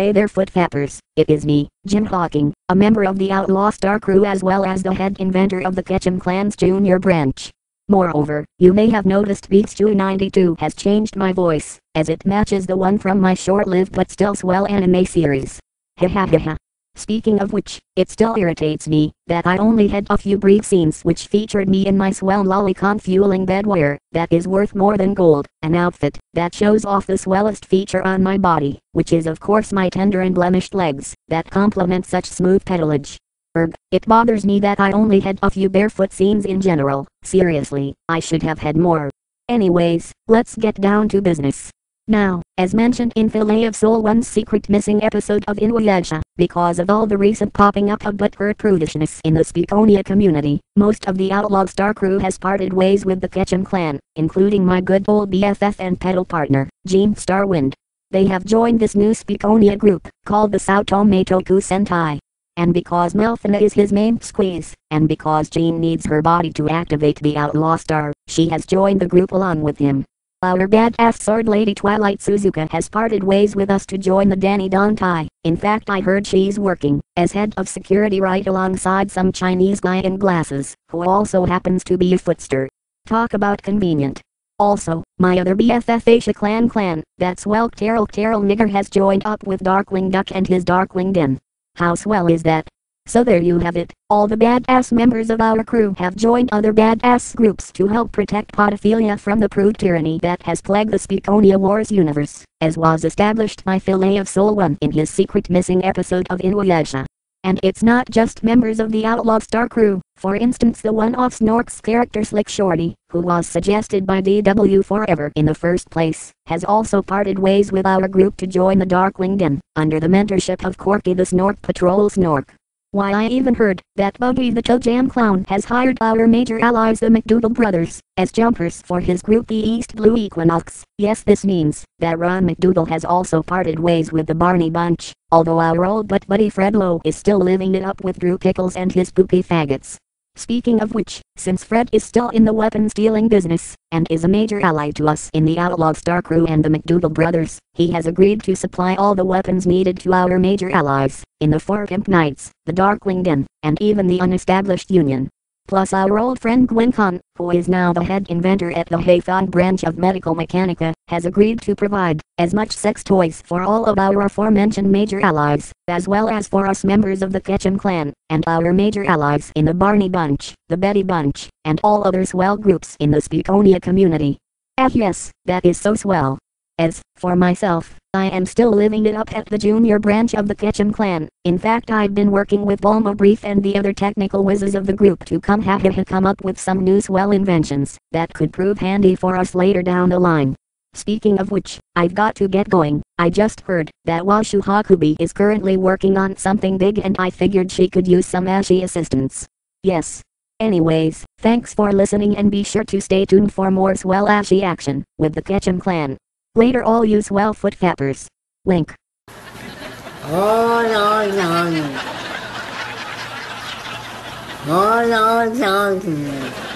Hey there foot fappers, it is me, Jim Hawking, a member of the Outlaw Star crew as well as the head inventor of the Ketchum clan's junior branch. Moreover, you may have noticed Beats 292 has changed my voice, as it matches the one from my short-lived but still swell anime series. Ha ha ha ha. Speaking of which, it still irritates me that I only had a few brief scenes which featured me in my swell lolicon fueling bedwear that is worth more than gold, an outfit that shows off the swellest feature on my body, which is of course my tender and blemished legs that complement such smooth pedalage. It bothers me that I only had a few barefoot scenes in general. Seriously, I should have had more. Anyways, let's get down to business. Now, as mentioned in Fillet of Soul 1's secret missing episode of Inuyasha, because of all the recent popping up of butthurt prudishness in the Speakonia community, most of the Outlaw Star crew has parted ways with the Ketchum clan, including my good old BFF and pedal partner, Gene Starwind. They have joined this new Speakonia group, called the Sautomaitoku Sentai. And because Melfina is his main squeeze, and because Gene needs her body to activate the Outlaw Star, she has joined the group along with him. Our badass sword lady Twilight Suzuka has parted ways with us to join the Danny Dantai. In fact, I heard she's working as head of security right alongside some Chinese guy in glasses, who also happens to be a footster. Talk about convenient. Also, my other BFF Asia clan, that swell Terrell nigger has joined up with Darkwing Duck and his Darkwing Den. How swell is that? So there you have it, all the badass members of our crew have joined other badass groups to help protect pedophilia from the prude tyranny that has plagued the Speakonia Wars universe, as was established by Fillet of Soul 1 in his secret missing episode of Inuyasha. And it's not just members of the Outlaw Star crew, for instance the one-off Snork's character Slick Shorty, who was suggested by DW Forever in the first place, has also parted ways with our group to join the Darkwing Den, under the mentorship of Corky the Snork Patrol Snork. Why, I even heard that Buggy the Toe Jam Clown has hired our major allies the McDougal brothers as jumpers for his group the East Blue Equinox. Yes, this means that Ron McDougal has also parted ways with the Barney Bunch, although our old butt buddy Fred Lowe is still living it up with Drew Pickles and his poopy faggots. Speaking of which, since Fred is still in the weapons dealing business, and is a major ally to us in the Outlaw Star crew and the McDougal brothers, he has agreed to supply all the weapons needed to our major allies, in the Four Pimp Knights, the Darkwing Den, and even the Unestablished Union. Plus our old friend Gwen Con, who is now the head inventor at the Haython branch of Medical Mechanica, has agreed to provide as much sex toys for all of our aforementioned major allies, as well as for us members of the Ketchum clan, and our major allies in the Barney Bunch, the Betty Bunch, and all other swell groups in the Speakonia community. Yes, that is so swell. As for myself, I am still living it up at the junior branch of the Ketchum clan. In fact, I've been working with Bulma Brief and the other technical whizzes of the group to come up with some new swell inventions that could prove handy for us later down the line. Speaking of which, I've got to get going. I just heard that Washu Hakubi is currently working on something big and I figured she could use some Ashi assistance. Yes. Anyways, thanks for listening and be sure to stay tuned for more swell Ashi action with the Ketchum clan. Later all you swell foot fappers. Link. Oh no. Oh no.